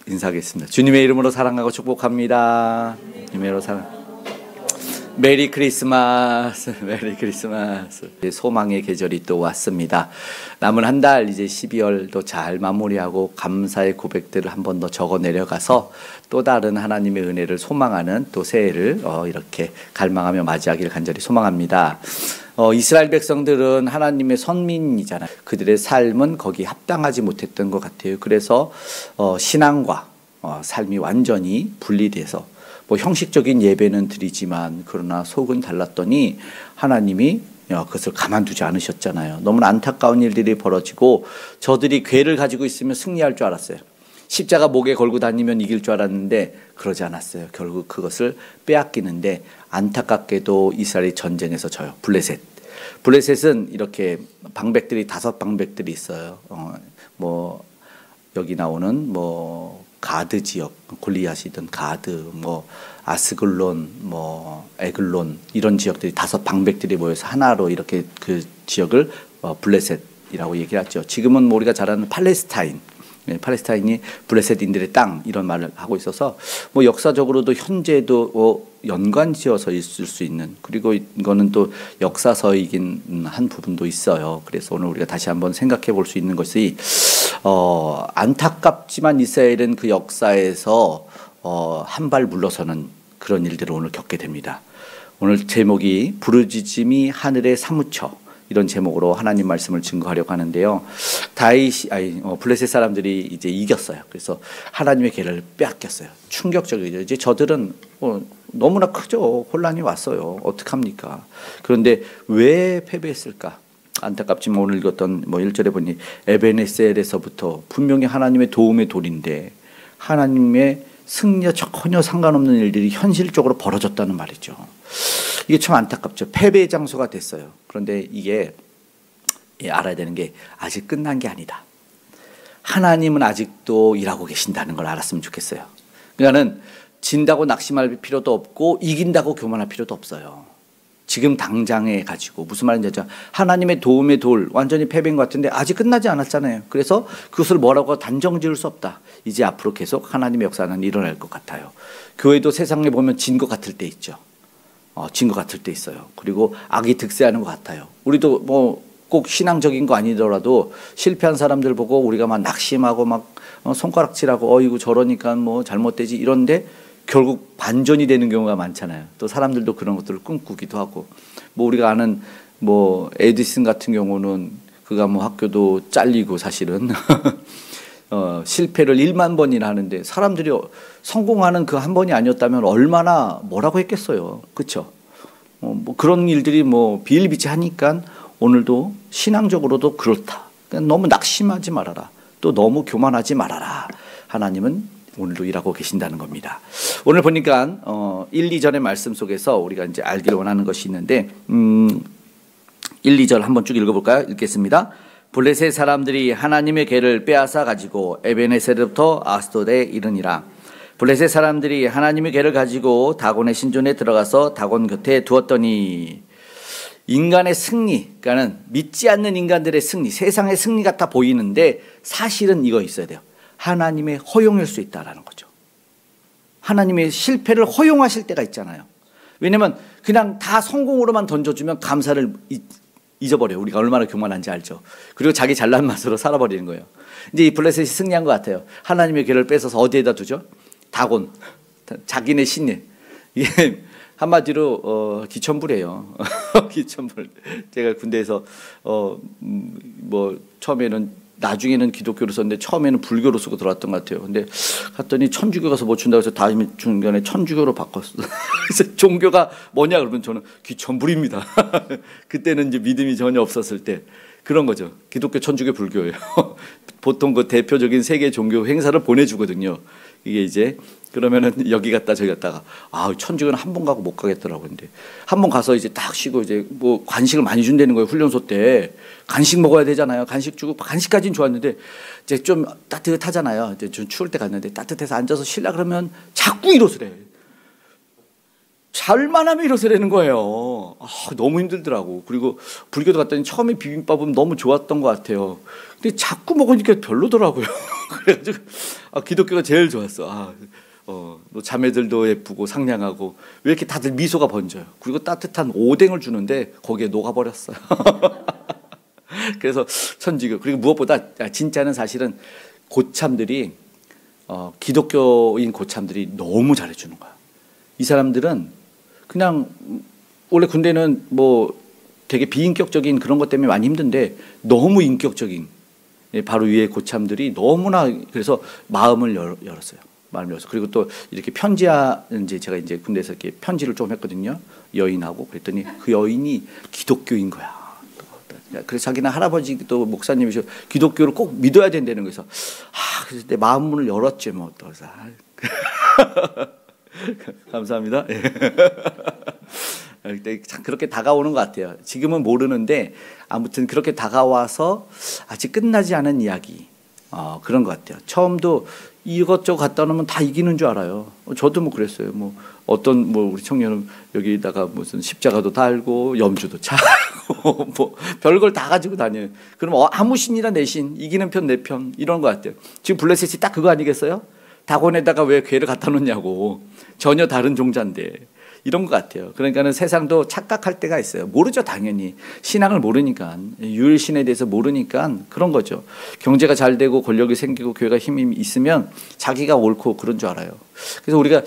인사하겠습니다. 주님의 이름으로 사랑하고 축복합니다. 주님의 이름으로 메리 크리스마스, 메리 크리스마스. 소망의 계절이 또 왔습니다. 남은 한 달 이제 12월도 잘 마무리하고 감사의 고백들을 한 번 더 적어 내려가서 또 다른 하나님의 은혜를 소망하는 또 새해를 이렇게 갈망하며 맞이하기를 간절히 소망합니다. 이스라엘 백성들은 하나님의 선민이잖아요. 그들의 삶은 거기에 합당하지 못했던 것 같아요. 그래서 신앙과 삶이 완전히 분리돼서 뭐 형식적인 예배는 드리지만 그러나 속은 달랐더니 하나님이 그것을 가만두지 않으셨잖아요. 너무나 안타까운 일들이 벌어지고 저들이 궤를 가지고 있으면 승리할 줄 알았어요. 십자가 목에 걸고 다니면 이길 줄 알았는데 그러지 않았어요. 결국 그것을 빼앗기는데 안타깝게도 이스라엘이 전쟁에서 져요. 블레셋은 이렇게 방백들이 5방백들이 있어요. 뭐 여기 나오는 뭐 가드 지역, 골리앗이든 가드, 뭐 아스글론, 뭐 에글론 이런 지역들이 5방백들이 모여서 하나로 이렇게 그 지역을 블레셋이라고 얘기하죠. 지금은 뭐 우리가 잘 아는 팔레스타인. 팔레스타인이 블레셋인들의 땅 이런 말을 하고 있어서 뭐 역사적으로도 현재도 연관지어서 있을 수 있는, 그리고 이거는 또 역사서이긴 한 부분도 있어요. 그래서 오늘 우리가 다시 한번 생각해 볼 수 있는 것이 안타깝지만 이스라엘은 그 역사에서 한 발 물러서는 그런 일들을 오늘 겪게 됩니다. 오늘 제목이 부르짖음이 하늘에 사무쳐, 이런 제목으로 하나님 말씀을 증거하려고 하는데요. 블레셋 사람들이 이제 이겼어요. 그래서 하나님의 궤를 빼앗겼어요. 충격적이죠. 이제 저들은 너무나 크죠. 혼란이 왔어요. 어떡합니까? 그런데 왜 패배했을까? 안타깝지만 오늘 읽었던 1절에 보니 에베네셀에서부터 분명히 하나님의 도움의 돌인데 하나님의 승리와 전혀 상관없는 일들이 현실적으로 벌어졌다는 말이죠. 이게 참 안타깝죠. 패배의 장소가 됐어요. 그런데 이게 알아야 되는 게 아직 끝난 게 아니다. 하나님은 아직도 일하고 계신다는 걸 알았으면 좋겠어요. 그러니까는 진다고 낙심할 필요도 없고 이긴다고 교만할 필요도 없어요. 지금 당장에 가지고 무슨 말인지 알죠? 하나님의 도움의 돌 완전히 패배인 것 같은데 아직 끝나지 않았잖아요. 그래서 그것을 뭐라고 단정 지을 수 없다. 이제 앞으로 계속 하나님의 역사는 일어날 것 같아요. 교회도 세상에 보면 진 것 같을 때 있죠. 진 것 같을 때 있어요. 그리고 악이 득세하는 것 같아요. 우리도 뭐 꼭 신앙적인 거 아니더라도 실패한 사람들 보고 우리가 막 낙심하고 막 손가락질하고 어이구 저러니까 뭐 잘못되지 이런데 결국 반전이 되는 경우가 많잖아요. 또 사람들도 그런 것들을 꿈꾸기도 하고, 뭐 우리가 아는 뭐 에디슨 같은 경우는 그가 뭐 학교도 잘리고 사실은 실패를 1만 번이나 하는데 사람들이 성공하는 그 한 번이 아니었다면 얼마나 뭐라고 했겠어요. 그렇죠? 뭐 그런 일들이 뭐 비일비재하니까 오늘도 신앙적으로도 그렇다. 그러니까 너무 낙심하지 말아라. 또 너무 교만하지 말아라. 하나님은 오늘도 일하고 계신다는 겁니다. 오늘 보니까 1, 2절의 말씀 속에서 우리가 이제 알기를 원하는 것이 있는데 1, 2절 한번 쭉 읽어볼까요? 읽겠습니다. 블레셋 사람들이 하나님의 궤를 빼앗아 가지고 에베네셀부터 아스돗에 이르니라. 블레셋 사람들이 하나님의 궤를 가지고 다곤의 신전에 들어가서 다곤 곁에 두었더니, 인간의 승리, 그러니까는 믿지 않는 인간들의 승리, 세상의 승리 같아 보이는데 사실은 이거 있어야 돼요. 하나님의 허용일 수 있다라는 거죠. 하나님의 실패를 허용하실 때가 있잖아요. 왜냐하면 그냥 다 성공으로만 던져주면 감사를 잊어버려요. 우리가 얼마나 교만한지 알죠. 그리고 자기 잘난 맛으로 살아버리는 거예요. 이제 이 블레셋이 승리한 것 같아요. 하나님의 궤를 뺏어서 어디에다 두죠? 다곤, 자기네 신이. 이게 한마디로 기천불이에요. 기천불. 제가 군대에서 뭐 처음에는, 나중에는 기독교로 썼는데 처음에는 불교로 쓰고 들어왔던 것 같아요. 근데 갔더니 천주교 가서 못 준다고 해서 다음 중간에 천주교로 바꿨어요. 그래서 종교가 뭐냐 그러면 저는 기천불입니다. 그때는 이제 믿음이 전혀 없었을 때 그런 거죠. 기독교, 천주교, 불교예요. 보통 그 대표적인 세계 종교 행사를 보내주거든요. 이게 이제 그러면은 여기 갔다 저기 갔다가 천주교는 한 번 가고 못 가겠더라고요. 근데 한 번 가서 이제 딱 쉬고 이제 뭐 간식을 많이 준다는 거예요. 훈련소 때 간식 먹어야 되잖아요. 간식 주고, 간식까지는 좋았는데 이제 좀 따뜻하잖아요. 이제 좀 추울 때 갔는데 따뜻해서 앉아서 쉬려 그러면 자꾸 일어서래. 잘만 하면 일어서라는 거예요. 너무 힘들더라고. 그리고 불교도 갔더니 처음에 비빔밥은 너무 좋았던 것 같아요. 근데 자꾸 먹으니까 별로더라고요. 그래가지고 기독교가 제일 좋았어. 너 자매들도 예쁘고 상냥하고 왜 이렇게 다들 미소가 번져요. 그리고 따뜻한 오뎅을 주는데 거기에 녹아버렸어요. 그래서 천주교. 그리고 무엇보다 진짜는 사실은 고참들이 기독교인 고참들이 너무 잘해주는 거야. 이 사람들은 그냥 원래 군대는 뭐 되게 비인격적인 그런 것 때문에 많이 힘든데 너무 인격적인 바로 위에 고참들이 너무나 그래서 마음을 열었어요. 마음을 열었어. 그리고 또 이렇게 이제 제가 이제 군대에서 이렇게 편지를 좀 했거든요. 여인하고 그랬더니 그 여인이 기독교인 거야. 그래서 자기는 할아버지도 목사님이셔 기독교를 꼭 믿어야 된다는 거에서 그래서 내 마음문을 열었지 뭐 또 그래서 감사합니다. 참 그렇게 다가오는 것 같아요. 지금은 모르는데 아무튼 그렇게 다가와서 아직 끝나지 않은 이야기 그런 것 같아요. 처음도 이것저것 갖다 놓으면 다 이기는 줄 알아요. 저도 뭐 그랬어요. 뭐 어떤 뭐 우리 청년은 여기다가 무슨 십자가도 달고 염주도 차고 뭐 별걸 다 가지고 다녀요. 그럼 아무 신이나 내 신, 이기는 편 내 편 이런 것 같아요. 지금 블레셋이 딱 그거 아니겠어요? 다곤에다가 왜 괴를 갖다 놓냐고. 전혀 다른 종자인데. 이런 것 같아요. 그러니까는 세상도 착각할 때가 있어요. 모르죠, 당연히. 신앙을 모르니까. 유일신에 대해서 모르니까 그런 거죠. 경제가 잘 되고 권력이 생기고 교회가 힘이 있으면 자기가 옳고 그런 줄 알아요. 그래서 우리가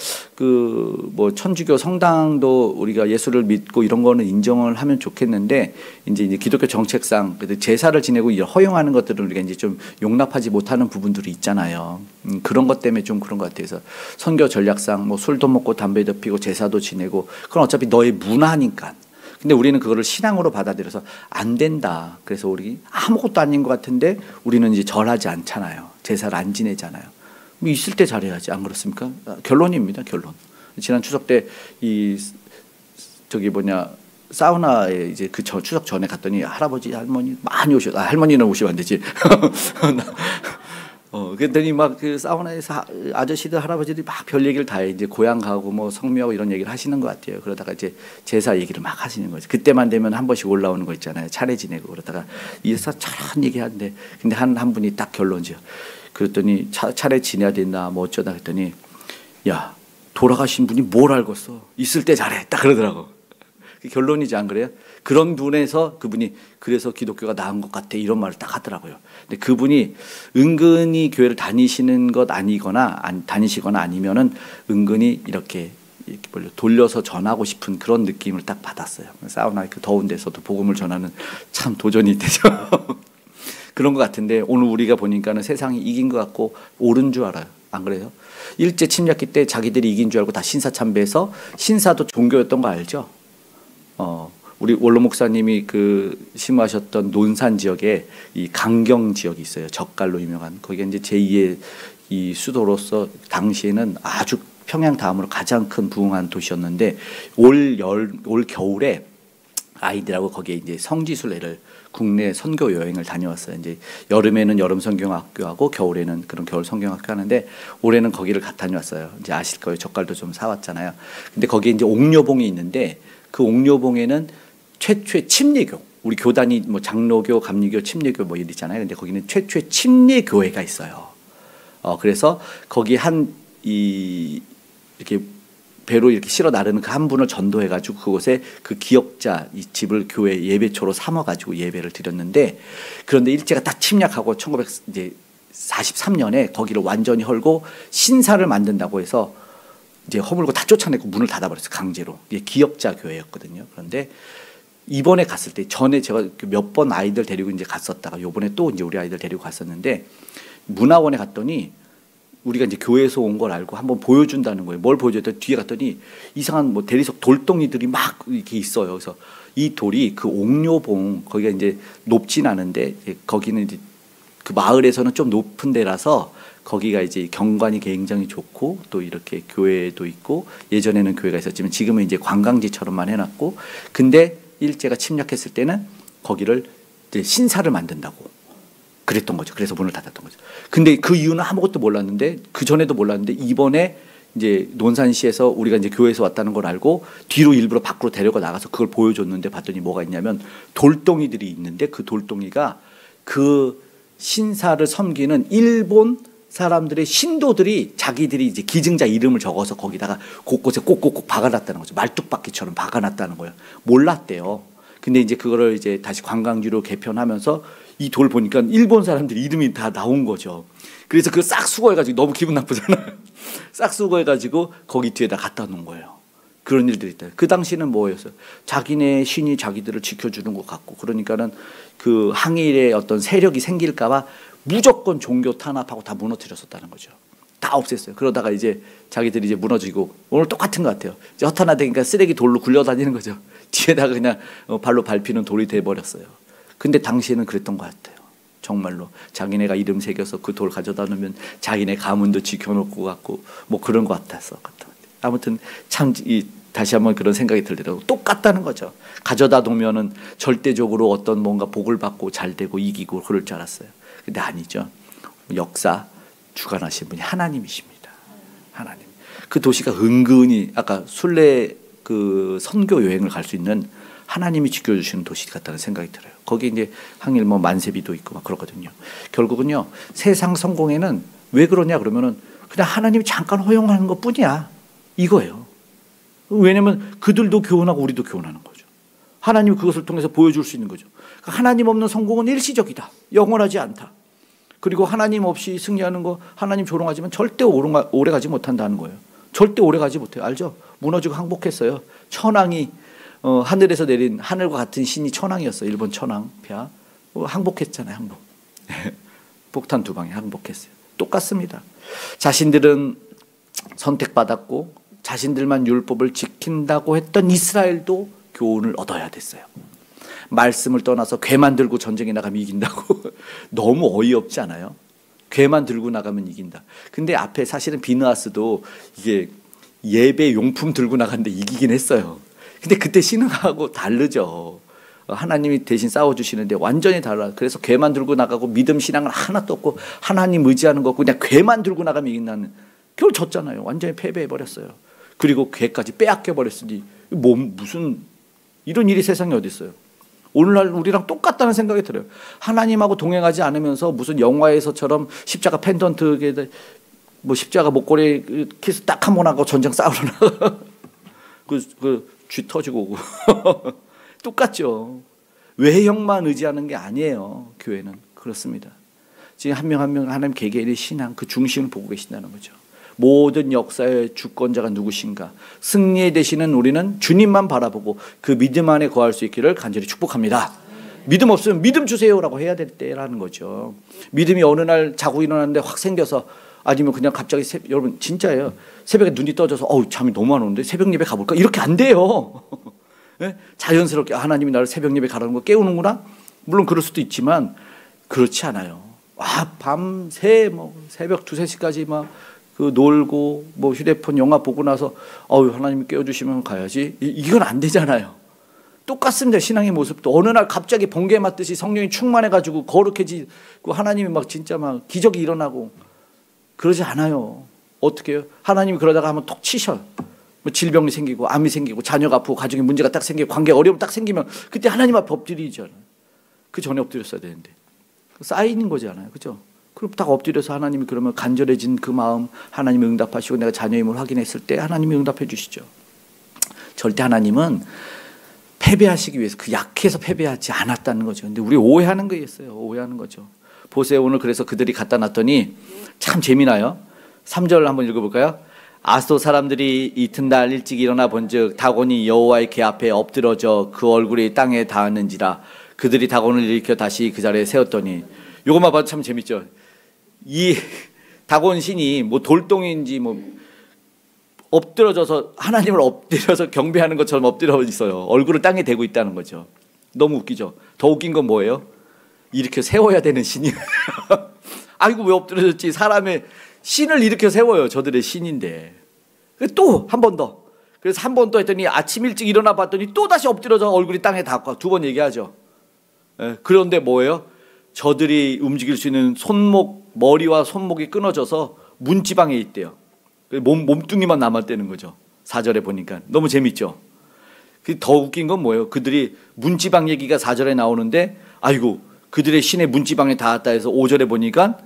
뭐 천주교 성당도 우리가 예수를 믿고 이런 거는 인정을 하면 좋겠는데 이제 기독교 정책상 제사를 지내고 허용하는 것들은 우리가 이제 좀 용납하지 못하는 부분들이 있잖아요. 그런 것 때문에 좀 그런 것 같아요. 그래서 선교 전략상 뭐 술도 먹고 담배도 피고 제사도 지내고 그건 어차피 너의 문화니까. 근데 우리는 그거를 신앙으로 받아들여서 안 된다. 그래서 우리 아무것도 아닌 것 같은데 우리는 이제 절하지 않잖아요. 제사를 안 지내잖아요. 뭐 있을 때 잘해야지. 안 그렇습니까? 결론입니다. 결론. 지난 추석 때 사우나에 이제 그 추석 전에 갔더니 할아버지 할머니 많이 할머니는 오시면 안 되지. 그랬더니 막 그 사우나에서 아저씨들 할아버지들이 막 별 얘기를 다 해. 이제 고향 가고 뭐 성묘하고 이런 얘기를 하시는 것 같아요. 그러다가 이제 제사 얘기를 막 하시는 거죠. 그때만 되면 한 번씩 올라오는 거 있잖아요. 차례 지내고 그러다가 이사 저런 얘기하는데 근데 한 분이 딱 결론지요. 그랬더니 차례 지내야 된다 뭐 어쩌다 했더니 야 돌아가신 분이 뭘 알겠어. 있을 때 잘해. 딱 그러더라고. 결론이지 안 그래요? 그런 분에서 그분이 그래서 기독교가 나은 것 같아 이런 말을 딱 하더라고요. 근데 그분이 은근히 교회를 다니시는 것 아니거나 다니시거나 아니면은 은근히 이렇게 돌려서 전하고 싶은 그런 느낌을 딱 받았어요. 사우나 그 더운 데서도 복음을 전하는 참 도전이 되죠. 그런 것 같은데 오늘 우리가 보니까는 세상이 이긴 것 같고 옳은 줄 알아요. 안 그래요? 일제 침략기 때 자기들이 이긴 줄 알고 다 신사참배해서 신사도 종교였던 거 알죠? 우리 원로 목사님이 심하셨던 논산 지역에 이 강경 지역이 있어요. 젓갈로 유명한. 거기가 이제 제2의 이 수도로서 당시에는 아주 평양 다음으로 가장 큰 부흥한 도시였는데 올 겨울에 아이들하고 거기에 이제 성지순례를 국내 선교 여행을 다녀왔어요. 이제 여름에는 여름 성경학교하고 겨울에는 그런 겨울 성경학교 하는데 올해는 거기를 다녀왔어요. 이제 아실 거예요. 젓갈도 좀 사왔잖아요. 근데 거기에 이제 옥녀봉이 있는데 그 옥녀봉에는 최초의 침례교, 우리 교단이 뭐 장로교, 감리교, 침례교 뭐 이러잖아요. 근데 거기는 최초의 침례교회가 있어요. 그래서 거기 이렇게 배로 이렇게 실어 나르는 그 한 분을 전도해가지고 그곳에 그 기역자 이 집을 교회 예배초로 삼아가지고 예배를 드렸는데 그런데 일제가 딱 침략하고 1943년에 거기를 완전히 헐고 신사를 만든다고 해서 이제 허물고 다 쫓아내고 문을 닫아버렸어요. 강제로. 이게 기역자 교회였거든요. 그런데 이번에 갔을 때 전에 제가 몇 번 아이들 데리고 이제 갔었다가 요번에 또 이제 우리 아이들 데리고 갔었는데 문화원에 갔더니 우리가 이제 교회에서 온 걸 알고 한번 보여준다는 거예요. 뭘 보여줬더니 뒤에 갔더니 이상한 뭐 대리석 돌덩이들이 막 이렇게 있어요. 그래서 이 돌이 그 옥녀봉 거기가 이제 높진 않은데 거기는 이제 그 마을에서는 좀 높은 데라서 거기가 이제 경관이 굉장히 좋고 또 이렇게 교회도 있고 예전에는 교회가 있었지만 지금은 이제 관광지처럼만 해놨고 근데 일제가 침략했을 때는 거기를 이제 신사를 만든다고 그랬던 거죠. 그래서 문을 닫았던 거죠. 근데 그 이유는 아무것도 몰랐는데 그 전에도 몰랐는데 이번에 이제 논산시에서 우리가 이제 교회에서 왔다는 걸 알고 뒤로 일부러 밖으로 데려가 나가서 그걸 보여줬는데 봤더니 뭐가 있냐면 돌덩이들이 있는데 그 돌덩이가 그 신사를 섬기는 일본 사람들의 신도들이 자기들이 이제 기증자 이름을 적어서 거기다가 곳곳에 꼭꼭꼭 박아놨다는 거죠. 말뚝박기처럼 박아놨다는 거예요. 몰랐대요. 근데 이제 그거를 이제 다시 관광지로 개편하면서 이 돌 보니까 일본 사람들 이름이 다 나온 거죠. 그래서 그거 싹 수거해가지고 너무 기분 나쁘잖아요. 싹 수거해가지고 거기 뒤에다 갖다 놓은 거예요. 그런 일들이 있다. 그 당시는 뭐였어요? 자기네 신이 자기들을 지켜주는 것 같고 그러니까는 그 항일의 어떤 세력이 생길까봐 무조건 종교 탄압하고 다 무너뜨렸었다는 거죠. 다 없앴어요. 그러다가 이제 자기들이 이제 무너지고 오늘 똑같은 것 같아요. 이제 허탄화되니까 쓰레기 돌로 굴려다니는 거죠. 뒤에다가 그냥 발로 밟히는 돌이 돼버렸어요. 근데 당시에는 그랬던 것 같아요. 정말로 자기네가 이름 새겨서 그 돌 가져다 놓으면 자기네 가문도 지켜놓고 갖고 뭐 그런 것 같았어. 아무튼 참 다시 한번 그런 생각이 들더라고요. 똑같다는 거죠. 가져다 놓으면은 절대적으로 어떤 뭔가 복을 받고 잘 되고 이기고 그럴 줄 알았어요. 근데 아니죠. 역사 주관하신 분이 하나님이십니다. 하나님. 그 도시가 은근히 아까 순례 그 선교 여행을 갈 수 있는 하나님이 지켜주시는 도시 같다는 생각이 들어요. 거기 이제 항일 뭐 만세비도 있고 막 그러거든요. 결국은요 세상 성공에는 왜 그러냐 그러면은 그냥 하나님이 잠깐 허용하는 것 뿐이야. 이거예요. 왜냐면 그들도 교훈하고 우리도 교훈하는 거죠. 하나님이 그것을 통해서 보여줄 수 있는 거죠. 하나님 없는 성공은 일시적이다. 영원하지 않다. 그리고 하나님 없이 승리하는 거 하나님 조롱하지만 절대 오래 가지 못한다는 거예요. 절대 오래 가지 못해요. 알죠? 무너지고 항복했어요. 천황이 하늘에서 내린 하늘과 같은 신이 천황이었어요. 일본 천황 폐하. 항복했잖아요. 항복. 폭탄 2방에 항복했어요. 똑같습니다. 자신들은 선택받았고 자신들만 율법을 지킨다고 했던 이스라엘도 교훈을 얻어야 됐어요. 말씀을 떠나서 괴만 들고 전쟁에 나가면 이긴다고. 너무 어이없지 않아요? 괴만 들고 나가면 이긴다. 근데 앞에 사실은 비느하스도 이게 예배 용품 들고 나갔는데 이기긴 했어요. 근데 그때 신앙하고 다르죠. 하나님이 대신 싸워주시는데 완전히 달라요. 그래서 괴만 들고 나가고 믿음 신앙은 하나도 없고 하나님 의지하는 거 없고 그냥 괴만 들고 나가면 이긴다는. 결국 졌잖아요. 완전히 패배해버렸어요. 그리고 괴까지 빼앗겨버렸으니 뭐 무슨 이런 일이 세상에 어디 있어요. 오늘날 우리랑 똑같다는 생각이 들어요. 하나님하고 동행하지 않으면서 무슨 영화에서처럼 십자가 펜던트 뭐 십자가 목걸이 키스 딱 한 번 하고 전쟁 싸우러 나가. 쥐 터지고 오고. 똑같죠. 외형만 의지하는 게 아니에요. 교회는. 그렇습니다. 지금 한 명 한 명 하나님 개개인의 신앙 그 중심을 보고 계신다는 거죠. 모든 역사의 주권자가 누구신가. 승리의 대신은 우리는 주님만 바라보고 그 믿음 안에 거할 수 있기를 간절히 축복합니다. 믿음 없으면 믿음 주세요라고 해야 될 때라는 거죠. 믿음이 어느 날 자고 일어났는데 확 생겨서 아니면 그냥 갑자기 여러분 진짜예요. 새벽에 눈이 떠져서 잠이 너무 안 오는데 새벽 예배 가볼까? 이렇게 안 돼요. 네? 자연스럽게 하나님이 나를 새벽 예배 가라는 거 깨우는구나. 물론 그럴 수도 있지만 그렇지 않아요. 밤새 뭐 새벽 2, 3시까지 막 그 놀고 뭐 휴대폰 영화 보고 나서 하나님이 깨워주시면 가야지. 이건 안 되잖아요. 똑같습니다. 신앙의 모습도 어느 날 갑자기 번개 맞듯이 성령이 충만해가지고 거룩해지고 하나님이 막 진짜 막 기적이 일어나고 그러지 않아요. 어떻게 해요? 하나님이 그러다가 한번 톡 치셔. 뭐 질병이 생기고 암이 생기고 자녀가 아프고 가정에 문제가 딱 생기고 관계 어려움 딱 생기면 그때 하나님 앞에 엎드리잖아요. 그 전에 엎드렸어야 되는데 쌓이는 거잖아요. 그죠? 그럼 딱 엎드려서 하나님이 그러면 간절해진 그 마음 하나님이 응답하시고 내가 자녀임을 확인했을 때 하나님이 응답해 주시죠. 절대 하나님은 패배하시기 위해서 그 약해서 패배하지 않았다는 거죠. 근데 우리 오해하는 거였어요. 오해하는 거죠. 보세요. 오늘 그래서 그들이 갖다 놨더니 참 재미나요. 3절 한번 읽어볼까요? 아소 사람들이 이튿날 일찍 일어나 본즉 다곤이 여호와의 궤 앞에 엎드러져 그 얼굴이 땅에 닿았는지라. 그들이 다곤을 일으켜 다시 그 자리에 세웠더니 이것만 봐도 참 재밌죠. 이 다곤 신이 뭐 돌덩이인지 뭐 엎드러져서 하나님을 엎드려서 경배하는 것처럼 엎드려 있어요. 얼굴을 땅에 대고 있다는 거죠. 너무 웃기죠. 더 웃긴 건 뭐예요? 일으켜 세워야 되는 신이. 아이고 왜 엎드려졌지. 사람의 신을 일으켜 세워요. 저들의 신인데. 또 한 번 더. 그래서 한 번 더 했더니 아침 일찍 일어나 봤더니 또 다시 엎드려서 얼굴이 땅에 닿고 2번 얘기하죠. 그런데 뭐예요? 저들이 움직일 수 있는 머리와 손목이 끊어져서 문지방에 있대요. 몸뚱이만 남았다는 거죠. 4절에 보니까 너무 재밌죠. 더 웃긴 건 뭐예요? 그들이 문지방 얘기가 4절에 나오는데 아이고 그들의 신의 문지방에 닿았다 해서 5절에 보니까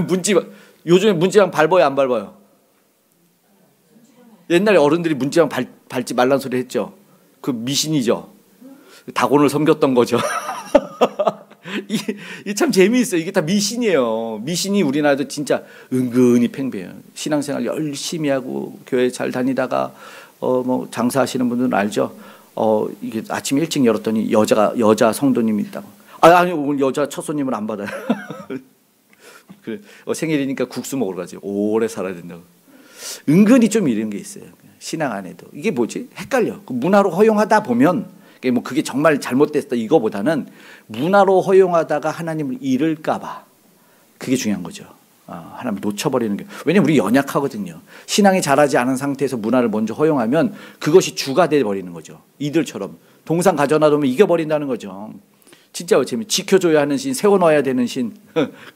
문지방, 요즘에 문지방 밟아요 안 밟아요? 옛날에 어른들이 문지방 밟지 말란 소리 했죠. 그 미신이죠. 다곤을 섬겼던 거죠. 이게 참 재미있어요. 이게 다 미신이에요. 미신이 우리나라도 진짜 은근히 팽배해요. 신앙생활 열심히 하고 교회 잘 다니다가 뭐 장사하시는 분들은 알죠. 이게 아침 일찍 열었더니 여자 성도님이 있다고. 아니 오늘 여자 첫 손님을 안 받아요. 그래 생일이니까 국수 먹으러 가지. 오래 살아야 된다고. 은근히 좀 이런 게 있어요. 신앙 안에도 이게 뭐지? 헷갈려. 문화로 허용하다 보면. 뭐 그게 정말 잘못됐다 이거보다는 문화로 허용하다가 하나님을 잃을까봐 그게 중요한 거죠. 하나님을 놓쳐버리는 게. 왜냐면 우리 연약하거든요. 신앙이 자라지 않은 상태에서 문화를 먼저 허용하면 그것이 주가 돼버리는 거죠. 이들처럼 동상 가져놔두면 이겨버린다는 거죠. 진짜 어쩌면 지켜줘야 하는 신, 세워놔야 되는 신,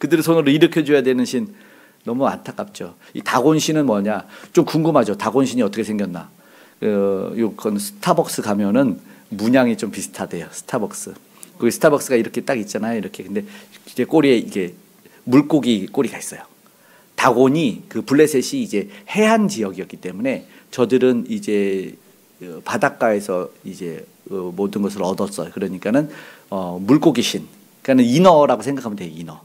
그들의 손으로 일으켜줘야 되는 신. 너무 안타깝죠. 이 다곤 신은 뭐냐? 좀 궁금하죠. 다곤 신이 어떻게 생겼나? 그건 스타벅스 가면은 문양이 좀 비슷하대요. 스타벅스. 그 스타벅스가 이렇게 딱 있잖아요. 이렇게. 근데 이제 꼬리에 이게 물고기 꼬리가 있어요. 다곤이 그 블레셋이 이제 해안 지역이었기 때문에 저들은 이제 바닷가에서 이제 모든 것을 얻었어요. 그러니까는 물고기 신. 그러니까는 인어라고 생각하면 돼요. 인어.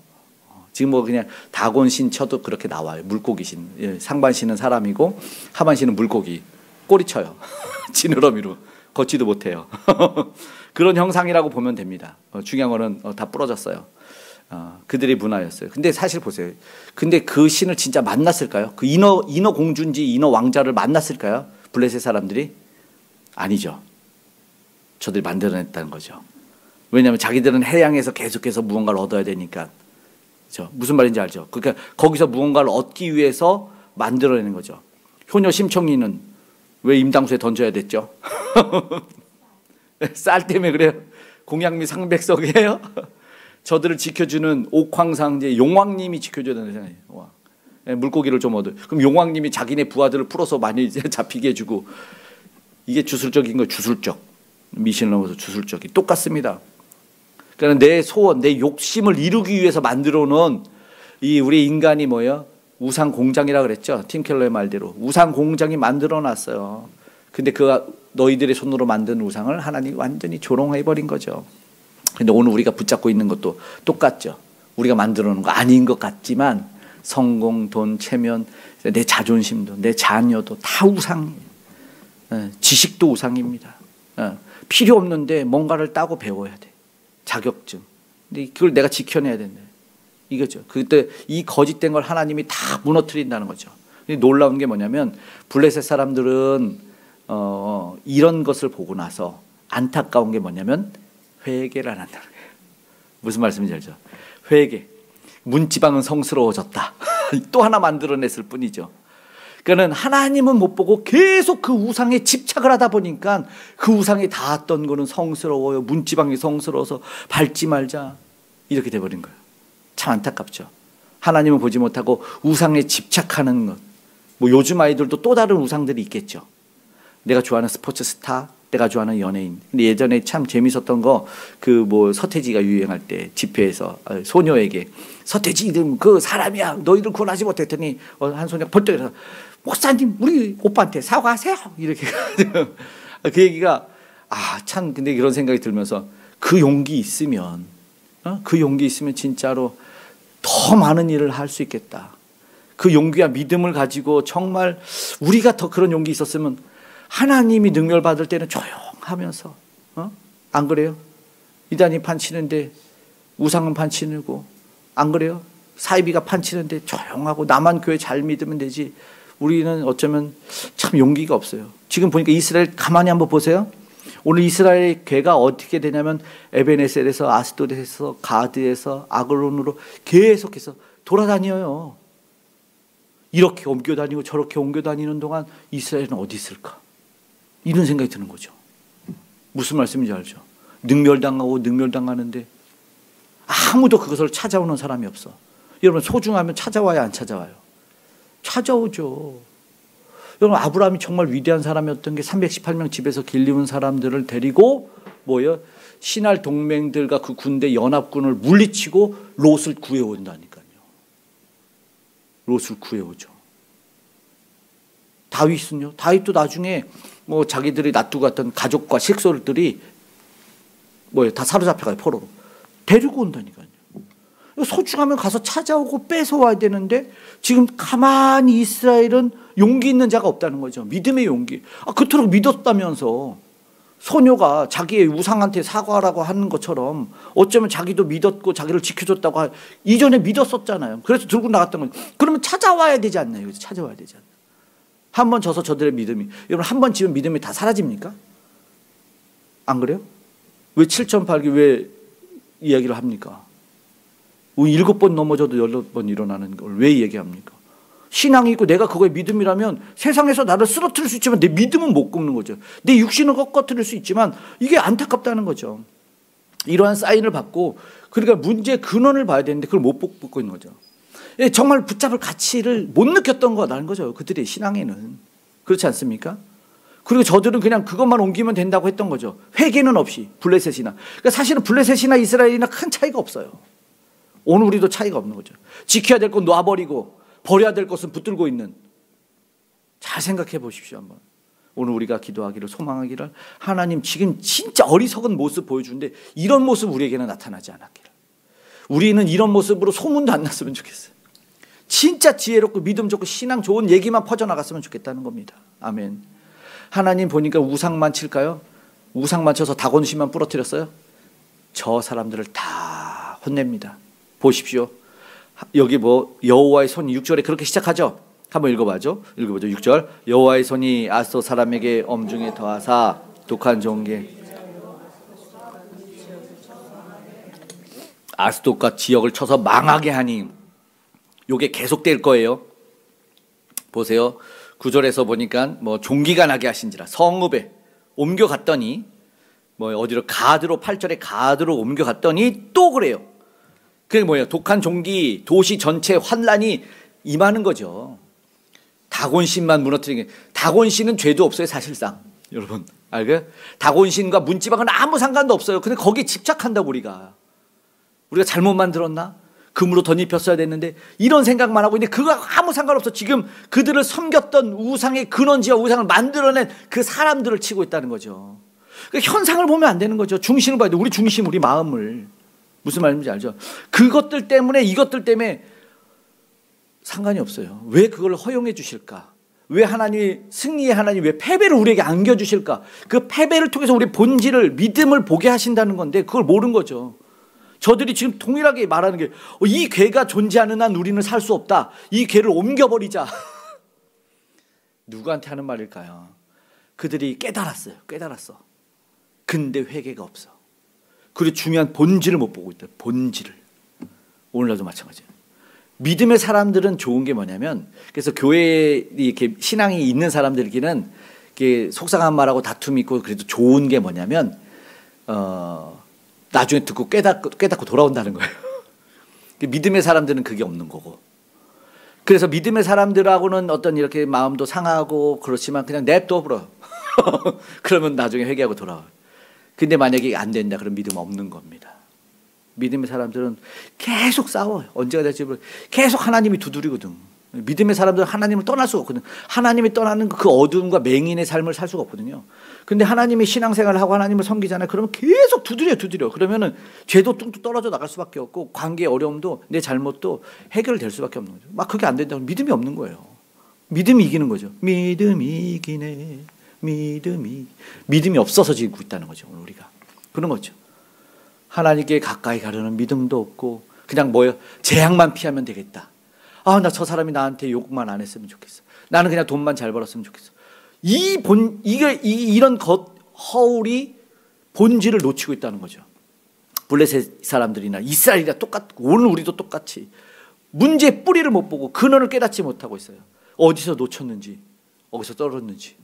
지금 뭐 그냥 다곤 신 쳐도 그렇게 나와요. 물고기 신. 예, 상반 신은 사람이고 하반 신은 물고기. 꼬리 쳐요. 지느러미로. 걷지도 못해요. 그런 형상이라고 보면 됩니다. 중요한 거는 다 부러졌어요. 그들의 문화였어요. 근데 사실 보세요. 근데 그 신을 진짜 만났을까요? 그 인어 공주인지 인어 왕자를 만났을까요? 블레셋 사람들이? 아니죠. 저들이 만들어냈다는 거죠. 왜냐하면 자기들은 해양에서 계속해서 무언가를 얻어야 되니까. 그렇죠? 무슨 말인지 알죠? 그러니까 거기서 무언가를 얻기 위해서 만들어내는 거죠. 효녀 심청이는 왜 임당수에 던져야 됐죠? 쌀 때문에 그래요. 공양미 상백석이에요. 저들을 지켜주는 옥황상제 용왕님이 지켜줘야 되는 생각이에요. 물고기를 좀 얻어. 그럼 용왕님이 자기네 부하들을 풀어서 많이 잡히게 해주고. 이게 주술적인 거예요. 주술적. 미신을 넘어서 주술적이 똑같습니다. 그러니까 내 소원, 내 욕심을 이루기 위해서 만들어 놓은 이 우리 인간이 뭐예요? 우상 공장이라 그랬죠. 팀 켈러의 말대로 우상 공장이 만들어 놨어요. 근데 그 너희들의 손으로 만든 우상을 하나님이 완전히 조롱해 버린 거죠. 근데 오늘 우리가 붙잡고 있는 것도 똑같죠. 우리가 만들어 놓은 거 아닌 것 같지만 성공, 돈, 체면, 내 자존심도 내 자녀도 다 우상이에요. 지식도 우상입니다. 필요 없는데 뭔가를 따고 배워야 돼. 자격증. 근데 그걸 내가 지켜내야 된다. 이거죠. 그때 이 거짓된 걸 하나님이 다 무너뜨린다는 거죠. 놀라운 게 뭐냐면 블레셋 사람들은 이런 것을 보고 나서 안타까운 게 뭐냐면 회개를 안 한다는 거예요. 무슨 말씀인지 알죠? 회개. 문지방은 성스러워졌다. 또 하나 만들어냈을 뿐이죠. 그러니까는 하나님은 못 보고 계속 그 우상에 집착을 하다 보니까 그 우상에 닿았던 거는 성스러워요. 문지방이 성스러워서 밟지 말자. 이렇게 돼버린 거예요. 참 안타깝죠. 하나님은 보지 못하고 우상에 집착하는 것. 뭐 요즘 아이들도 또 다른 우상들이 있겠죠. 내가 좋아하는 스포츠 스타, 내가 좋아하는 연예인. 근데 예전에 참 재밌었던 거 그 뭐 서태지가 유행할 때 집회에서 소녀에게 서태지 그 사람이야 너희들 구원하지 못했더니 한 소녀가 벌떡 일어나서 목사님 우리 오빠한테 사과하세요 이렇게 그 얘기가 참 근데 이런 생각이 들면서 그 용기 있으면 그 용기 있으면 진짜로 더 많은 일을 할 수 있겠다. 그 용기와 믿음을 가지고 정말 우리가 더 그런 용기 있었으면 하나님이 능멸받을 때는 조용하면서 안 그래요? 이단이 판치는데 우상은 판치고 안 그래요? 사이비가 판치는데 조용하고 나만 교회 잘 믿으면 되지. 우리는 어쩌면 참 용기가 없어요. 지금 보니까 이스라엘 가만히 한번 보세요. 오늘 이스라엘 괴가 어떻게 되냐면 에베네셀에서 아스도드에서 가드에서 아글론으로 계속해서 돌아다녀요. 이렇게 옮겨 다니고 저렇게 옮겨 다니는 동안 이스라엘은 어디 있을까? 이런 생각이 드는 거죠. 무슨 말씀인지 알죠? 능멸당하고 능멸당하는데 아무도 그것을 찾아오는 사람이 없어. 여러분 소중하면 찾아와요 안 찾아와요? 찾아오죠. 여러분, 아브라함이 정말 위대한 사람이었던 게 318명 집에서 길리운 사람들을 데리고 뭐예요? 신할 동맹들과 그 군대 연합군을 물리치고 롯을 구해온다니까요. 롯을 구해오죠. 다윗은요? 다윗도 나중에 뭐 자기들이 놔두고 갔던 가족과 식솔들이 뭐예요? 다 사로잡혀가요. 포로로. 데리고 온다니까요. 소중하면 가서 찾아오고 뺏어와야 되는데 지금 가만히 이스라엘은 용기 있는 자가 없다는 거죠. 믿음의 용기. 그토록 믿었다면서 소녀가 자기의 우상한테 사과하라고 하는 것처럼 어쩌면 자기도 믿었고 자기를 지켜줬다고 이전에 믿었었잖아요. 그래서 들고 나갔던 거죠. 그러면 찾아와야 되지 않나요? 찾아와야 되지 않나요? 한 번 져서 저들의 믿음이, 여러분 한 번 지면 믿음이 다 사라집니까? 안 그래요? 왜 7.8기 왜 이야기를 합니까? 7번 넘어져도 8번 일어나는 걸 왜 얘기합니까? 신앙이 있고 내가 그거에 믿음이라면 세상에서 나를 쓰러뜨릴 수 있지만 내 믿음은 못 꺾는 거죠. 내 육신은 꺾어뜨릴 수 있지만 이게 안타깝다는 거죠. 이러한 사인을 받고 그러니까 문제의 근원을 봐야 되는데 그걸 못 보고 있는 거죠. 정말 붙잡을 가치를 못 느꼈던 거라는 거죠. 그들의 신앙에는. 그렇지 않습니까? 그리고 저들은 그냥 그것만 옮기면 된다고 했던 거죠. 회개는 없이 블레셋이나. 그러니까 사실은 블레셋이나 이스라엘이나 큰 차이가 없어요. 오늘 우리도 차이가 없는 거죠. 지켜야 될 건 놔버리고 버려야 될 것은 붙들고 있는. 잘 생각해 보십시오 한번. 오늘 우리가 기도하기를 소망하기를 하나님 지금 진짜 어리석은 모습 보여주는데 이런 모습 우리에게는 나타나지 않았기를. 우리는 이런 모습으로 소문도 안 났으면 좋겠어요. 진짜 지혜롭고 믿음 좋고 신앙 좋은 얘기만 퍼져나갔으면 좋겠다는 겁니다. 아멘. 하나님 보니까 우상만 칠까요? 우상만 쳐서 다곤신만 부러뜨렸어요? 저 사람들을 다 혼냅니다. 보십시오. 여기 뭐 여호와의 손이 6절에 그렇게 시작하죠. 한번 읽어보죠. 6절. 여호와의 손이 아스돗 사람에게 엄중히 더하사 독한 종게 아스돗과 지역을 쳐서 망하게 하니 요게 계속될 거예요. 보세요. 9절에서 보니까 뭐 종기가 나게 하신지라 성읍에 옮겨갔더니 뭐 어디로 가드로 8절에 가드로 옮겨갔더니 또 그래요. 그게 뭐예요? 독한 종기 도시 전체 환란이 임하는 거죠. 다곤신만 무너뜨리는 게 다곤신은 죄도 없어요 사실상. 여러분 알게요? 다곤신과 문지방은 아무 상관도 없어요. 근데 거기에 집착한다고 우리가 잘못 만들었나? 금으로 덧입혔어야 됐는데 이런 생각만 하고 있는데 그거 아무 상관없어. 지금 그들을 섬겼던 우상의 근원지와 우상을 만들어낸 그 사람들을 치고 있다는 거죠. 그러니까 현상을 보면 안 되는 거죠. 중심을 봐야 돼. 우리 중심, 우리 마음을. 무슨 말인지 알죠? 그것들 때문에 이것들 때문에 상관이 없어요. 왜 그걸 허용해 주실까? 왜 하나님이 승리의 하나님 왜 패배를 우리에게 안겨주실까? 그 패배를 통해서 우리 본질을 믿음을 보게 하신다는 건데 그걸 모르는 거죠. 저들이 지금 동일하게 말하는 게 이 괴가 존재하는 한 우리는 살 수 없다. 이 괴를 옮겨버리자. 누구한테 하는 말일까요? 그들이 깨달았어요. 깨달았어. 근데 회개가 없어. 그리고 중요한 본질을 못 보고 있다. 본질을. 오늘날도 마찬가지예요. 믿음의 사람들은 좋은 게 뭐냐면 그래서 교회에 이렇게 신앙이 있는 사람들에게는 이렇게 속상한 말하고 다툼이 있고 그래도 좋은 게 뭐냐면 나중에 듣고 깨닫고 돌아온다는 거예요. 믿음의 사람들은 그게 없는 거고. 그래서 믿음의 사람들하고는 어떤 이렇게 마음도 상하고 그렇지만 그냥 냅둬 버려. 그러면 나중에 회개하고 돌아와요. 근데 만약에 안 된다 그러면 믿음 없는 겁니다. 믿음의 사람들은 계속 싸워요. 언제가 될지 모르고 계속 하나님이 두드리거든. 믿음의 사람들은 하나님을 떠날 수가 없거든. 하나님이 떠나는 그 어두움과 맹인의 삶을 살 수가 없거든요. 근데 하나님이 신앙생활을 하고 하나님을 섬기잖아요. 그러면 계속 두드려. 그러면은 죄도 뚝뚝 떨어져 나갈 수밖에 없고 관계의 어려움도 내 잘못도 해결될 수밖에 없는 거죠. 막 그게 안 된다면 믿음이 없는 거예요. 믿음이 이기는 거죠. 믿음이 이기네. 믿음이 없어서 지고 있다는 거죠. 오늘 우리가. 그런 거죠. 하나님께 가까이 가려는 믿음도 없고 그냥 뭐예요? 재앙만 피하면 되겠다. 나 저 사람이 나한테 욕만 안 했으면 좋겠어. 나는 그냥 돈만 잘 벌었으면 좋겠어. 이런 허울이 본질을 놓치고 있다는 거죠. 블레셋 사람들이나 이스라엘이나 똑같고 오늘 우리도 똑같이 문제의 뿌리를 못 보고 근원을 깨닫지 못하고 있어요. 어디서 놓쳤는지, 어디서 떨어졌는지.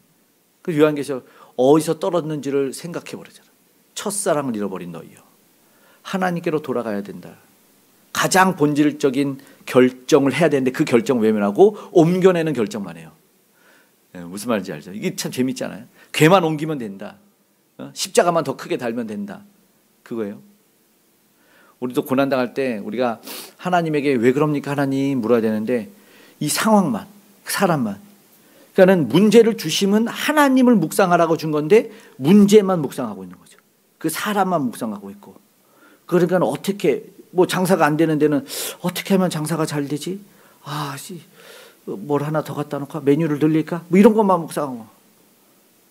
그 요한계시록 어디서 떨어졌는지를 생각해 버리잖아. 첫사랑을 잃어버린 너희요. 하나님께로 돌아가야 된다. 가장 본질적인 결정을 해야 되는데 그 결정 외면하고 옮겨내는 결정만 해요. 무슨 말인지 알죠? 이게 참 재밌잖아요. 괴만 옮기면 된다. 십자가만 더 크게 달면 된다. 그거예요. 우리도 고난당할 때 우리가 하나님에게 왜 그럽니까 하나님 물어야 되는데 이 상황만, 사람만. 그러니까는 문제를 주심은 하나님을 묵상하라고 준 건데 문제만 묵상하고 있는 거죠. 그 사람만 묵상하고 있고. 그러니까 어떻게 뭐 장사가 안 되는 데는 어떻게 하면 장사가 잘 되지? 뭘 하나 더 갖다 놓고 메뉴를 늘릴까? 뭐 이런 것만 묵상하고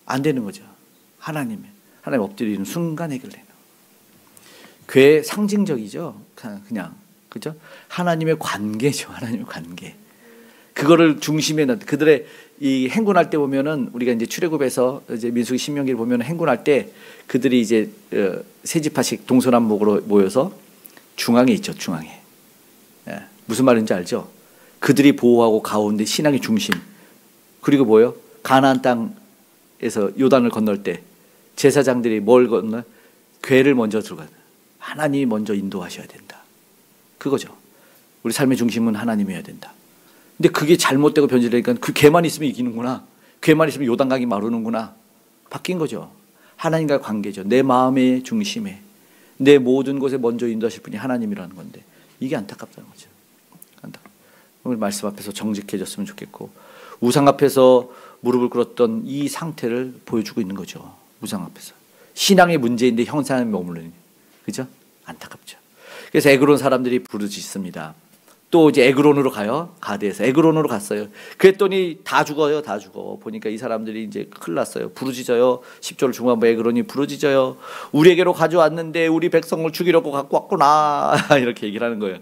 안 되는 거죠. 하나님 엎드리는 순간 해결되는. 괴 상징적이죠. 그냥 그죠? 하나님의 관계죠. 하나님의 관계. 그거를 중심에 넣. 그들의 이 행군할 때 보면은 우리가 이제 출애굽에서 이제 민수기 신명기를 보면 행군할 때 그들이 이제 세 지파씩 동서남북으로 모여서 중앙에 있죠. 중앙에. 무슨 말인지 알죠? 그들이 보호하고 가운데 신앙의 중심. 그리고 뭐요? 가나안 땅에서 요단을 건널 때 제사장들이 뭘 건너? 궤를 먼저 들어가요. 하나님이 먼저 인도하셔야 된다. 그거죠. 우리 삶의 중심은 하나님이어야 된다. 근데 그게 잘못되고 변질되니까 그 궤만 있으면 이기는구나. 궤만 있으면 요단강이 마르는구나. 바뀐 거죠. 하나님과의 관계죠. 내 마음의 중심에 내 모든 곳에 먼저 인도하실 분이 하나님이라는 건데 이게 안타깝다는 거죠. 오늘 말씀 앞에서 정직해졌으면 좋겠고 우상 앞에서 무릎을 꿇었던 이 상태를 보여주고 있는 거죠. 우상 앞에서. 신앙의 문제인데 형상에 머무르는. 그죠? 안타깝죠. 그래서 에그론 사람들이 부르짖습니다. 또 이제 에그론으로 가요. 가드에서 에그론으로 갔어요. 그랬더니 다 죽어요. 다 죽어. 보니까 이 사람들이 이제 큰일 났어요. 부르짖어요. 10절 중반부 에그론이 부르짖어요. 우리에게로 가져왔는데 우리 백성을 죽이려고 갖고 왔구나. 이렇게 얘기를 하는 거예요.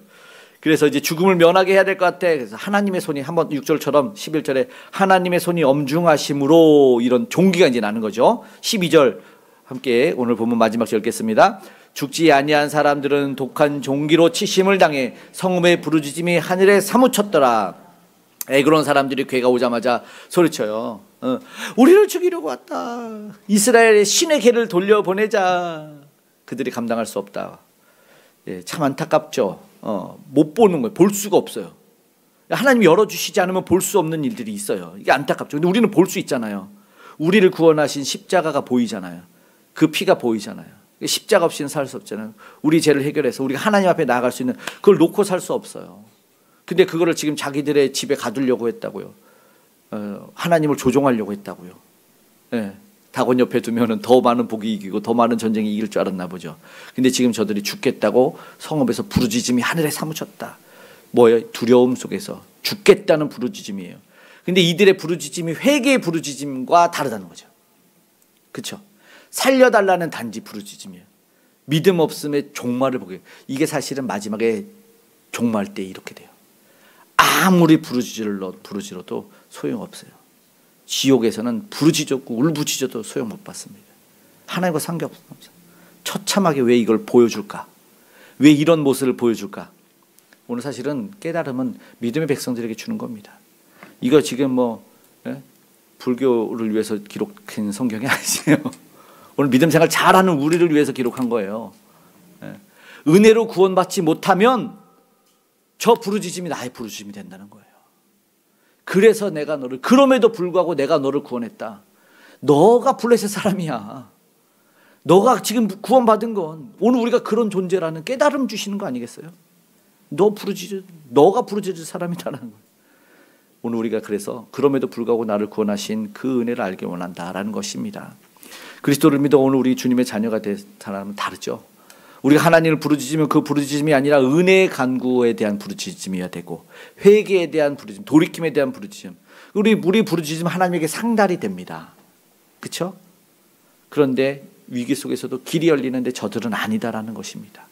그래서 이제 죽음을 면하게 해야 될 것 같아. 그래서 하나님의 손이 한번 6절처럼 11절에 하나님의 손이 엄중하심으로 이런 종기가 이제 나는 거죠. 12절 함께 오늘 본문 마지막 절 읽겠습니다. 죽지 아니한 사람들은 독한 종기로 치심을 당해 성읍의 부르짖음이 하늘에 사무쳤더라. 그런 사람들이 괴가 오자마자 소리쳐요. 우리를 죽이려고 왔다. 이스라엘의 신의 괴를 돌려보내자. 그들이 감당할 수 없다. 참 안타깝죠. 못 보는 거예요. 볼 수가 없어요. 하나님이 열어주시지 않으면 볼 수 없는 일들이 있어요. 이게 안타깝죠. 근데 우리는 볼 수 있잖아요. 우리를 구원하신 십자가가 보이잖아요. 그 피가 보이잖아요. 십자가 없이는 살 수 없잖아요. 우리 죄를 해결해서 우리가 하나님 앞에 나아갈 수 있는 그걸 놓고 살 수 없어요. 근데 그거를 지금 자기들의 집에 가두려고 했다고요. 하나님을 조종하려고 했다고요. 다곤 옆에 두면은 더 많은 복이 이기고 더 많은 전쟁이 이길 줄 알았나 보죠. 근데 지금 저들이 죽겠다고 성읍에서 부르짖음이 하늘에 사무쳤다. 뭐예요? 두려움 속에서 죽겠다는 부르짖음이에요. 근데 이들의 부르짖음이 회개의 부르짖음과 다르다는 거죠. 그렇죠? 살려달라는 단지 부르짖음이에요. 믿음 없음의 종말을 보게. 이게 사실은 마지막에 종말 때 이렇게 돼요. 아무리 부르짖어도 소용없어요. 지옥에서는 부르짖었고 울부짖어도 소용 못 받습니다. 하나님과 상관없어요. 처참하게 왜 이걸 보여줄까? 왜 이런 모습을 보여줄까? 오늘 사실은 깨달음은 믿음의 백성들에게 주는 겁니다. 이거 지금 불교를 위해서 기록한 성경이 아니에요. 오늘 믿음 생활 잘하는 우리를 위해서 기록한 거예요. 은혜로 구원받지 못하면 저 부르짖음이 나의 부르짖음이 된다는 거예요. 그래서 내가 너를, 그럼에도 불구하고 내가 너를 구원했다. 너가 블레셋 사람이야. 너가 지금 구원받은 건 오늘 우리가 그런 존재라는 깨달음 주시는 거 아니겠어요? 너가 부르짖을 사람이라는 거예요. 오늘 우리가 그래서 그럼에도 불구하고 나를 구원하신 그 은혜를 알기 원한다라는 것입니다. 그리스도를 믿어 오늘 우리 주님의 자녀가 된 사람은 다르죠. 우리가 하나님을 부르짖으면 그 부르짖음이 아니라 은혜의 간구에 대한 부르짖음이어야 되고 회개에 대한 부르짖음, 돌이킴에 대한 부르짖음. 우리 부르짖음 하나님에게 상달이 됩니다. 그렇죠? 그런데 위기 속에서도 길이 열리는데 저들은 아니다라는 것입니다.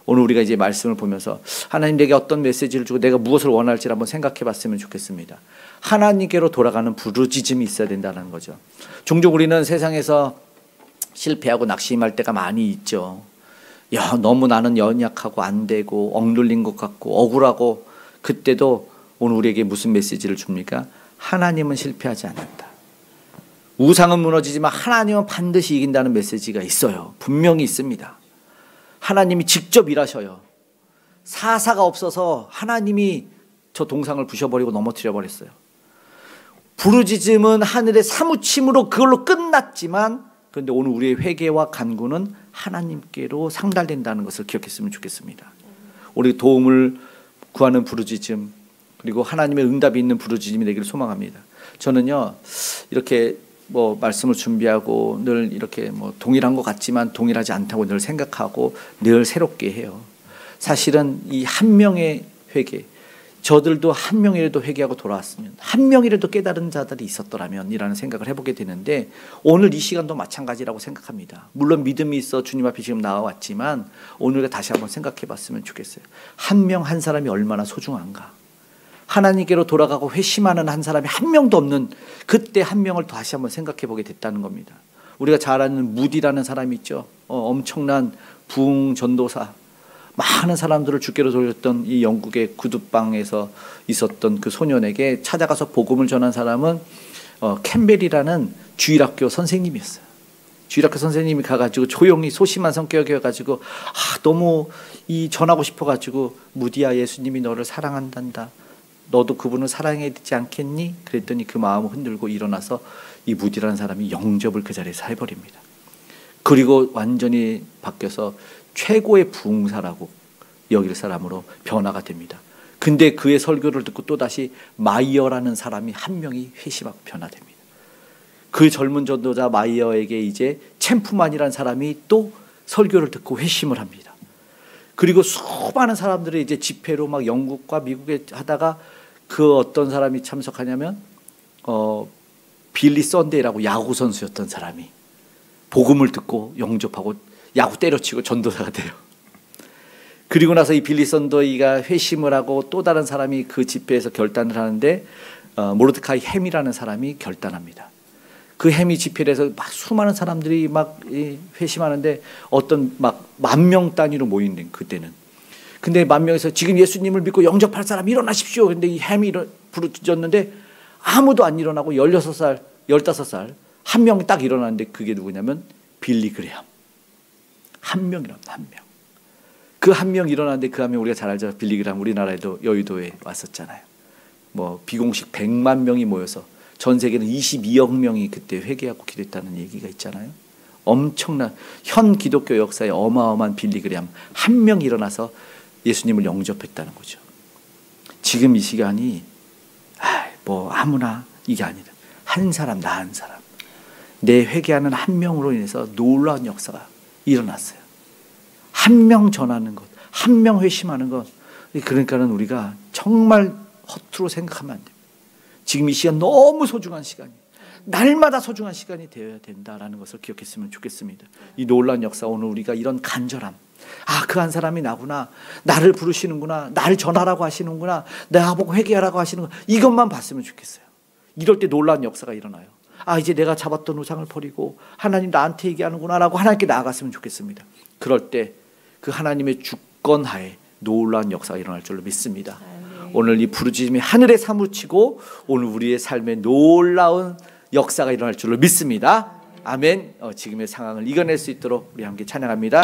오늘 우리가 이제 말씀을 보면서 하나님 내게 어떤 메시지를 주고 내가 무엇을 원할지를 한번 생각해 봤으면 좋겠습니다. 하나님께로 돌아가는 부르짖음이 있어야 된다는 거죠. 종종 우리는 세상에서 실패하고 낙심할 때가 많이 있죠. 너무 나는 연약하고 안 되고 억눌린 것 같고 억울하고, 그때도 오늘 우리에게 무슨 메시지를 줍니까? 하나님은 실패하지 않는다. 우상은 무너지지만 하나님은 반드시 이긴다는 메시지가 있어요. 분명히 있습니다. 하나님이 직접 일하셔요. 사사가 없어서 하나님이 저 동상을 부셔버리고 넘어뜨려 버렸어요. 부르짖음은 하늘의 사무침으로 그걸로 끝났지만, 그런데 오늘 우리의 회개와 간구는 하나님께로 상달된다는 것을 기억했으면 좋겠습니다. 우리 도움을 구하는 부르짖음, 그리고 하나님의 응답이 있는 부르짖음이 되기를 소망합니다. 저는요, 이렇게 뭐 말씀을 준비하고 늘 이렇게 뭐 동일한 것 같지만 동일하지 않다고 늘 생각하고 늘 새롭게 해요. 사실은 이 한 명의 회개, 저들도 한 명이라도 회개하고 돌아왔으면, 한 명이라도 깨달은 자들이 있었더라면 이라는 생각을 해보게 되는데, 오늘 이 시간도 마찬가지라고 생각합니다. 물론 믿음이 있어 주님 앞에 지금 나와왔지만 오늘 다시 한번 생각해 봤으면 좋겠어요. 한 명 한 사람이 얼마나 소중한가. 하나님께로 돌아가고 회심하는 한 사람이 한 명도 없는 그때 한 명을 다시 한번 생각해 보게 됐다는 겁니다. 우리가 잘 아는 무디라는 사람이 있죠. 엄청난 부흥 전도사, 많은 사람들을 주께로 돌렸던 이 영국의 구두방에서 있었던 그 소년에게 찾아가서 복음을 전한 사람은 캠벨이라는 주일학교 선생님이었어요. 주일학교 선생님이 가가지고 조용히 소심한 성격이어가지고 너무 전하고 싶어가지고, 무디야, 예수님이 너를 사랑한단다, 너도 그분을 사랑해야 되지 않겠니? 그랬더니 그 마음을 흔들고 일어나서 이 무디라는 사람이 영접을 그 자리에서 해버립니다. 그리고 완전히 바뀌어서 최고의 부흥사라고 여길 사람으로 변화가 됩니다. 근데 그의 설교를 듣고 또다시 마이어라는 사람이 한 명이 회심하고 변화됩니다. 그 젊은 전도자 마이어에게 이제 챔프만이라는 사람이 또 설교를 듣고 회심을 합니다. 그리고 수많은 사람들이 이제 집회로 막 영국과 미국에 하다가, 그 어떤 사람이 참석하냐면 빌리 썬데이라고 야구 선수였던 사람이 복음을 듣고 영접하고 야구 때려치고 전도사가 돼요. 그리고 나서 이 빌리 썬데이가 회심을 하고 또 다른 사람이 그 집회에서 결단을 하는데, 모르드카이 햄이라는 사람이 결단합니다. 그 햄이 집회를 해서 막 수많은 사람들이 막 회심하는데 어떤 막 10,000명 단위로 모이는 그때는. 근데 10,000명에서 지금 예수님을 믿고 영접할 사람 일어나십시오. 근데 이 햄이 부르짖었는데 아무도 안 일어나고 16살, 15살 한 명이 딱 일어났는데, 그게 누구냐면 빌리 그레함. 한 명 일어났다, 한 명. 그 한 명 일어났는데, 그 한 명 우리가 잘 알죠. 빌리 그레함 우리나라에도 여의도에 왔었잖아요. 뭐 비공식 100만 명이 모여서 전 세계는 22억 명이 그때 회개하고 기도했다는 얘기가 있잖아요. 엄청난 현 기독교 역사에 어마어마한 빌리 그레함 한 명 일어나서 예수님을 영접했다는 거죠. 지금 이 시간이 뭐 아무나 이게 아니다. 한 사람, 나 한 사람, 내 회개하는 한 명으로 인해서 놀라운 역사가 일어났어요. 한 명 전하는 것, 한 명 회심하는 것. 그러니까는 우리가 정말 허투루 생각하면 안 됩니다. 지금 이 시간 너무 소중한 시간이, 날마다 소중한 시간이 되어야 된다라는 것을 기억했으면 좋겠습니다. 이 놀라운 역사, 오늘 우리가 이런 간절함, 그 한 사람이 나구나, 나를 부르시는구나, 나를 전하라고 하시는구나, 나보고 회개하라고 하시는구나, 이것만 봤으면 좋겠어요. 이럴 때 놀라운 역사가 일어나요. 이제 내가 잡았던 우상을 버리고 하나님 나한테 얘기하는구나 라고 하나님께 나아갔으면 좋겠습니다. 그럴 때 그 하나님의 주권하에 놀라운 역사가 일어날 줄로 믿습니다. 오늘 이 부르짖음이 하늘에 사무치고 오늘 우리의 삶에 놀라운 역사가 일어날 줄로 믿습니다. 아멘. 지금의 상황을 이겨낼 수 있도록 우리 함께 찬양합니다.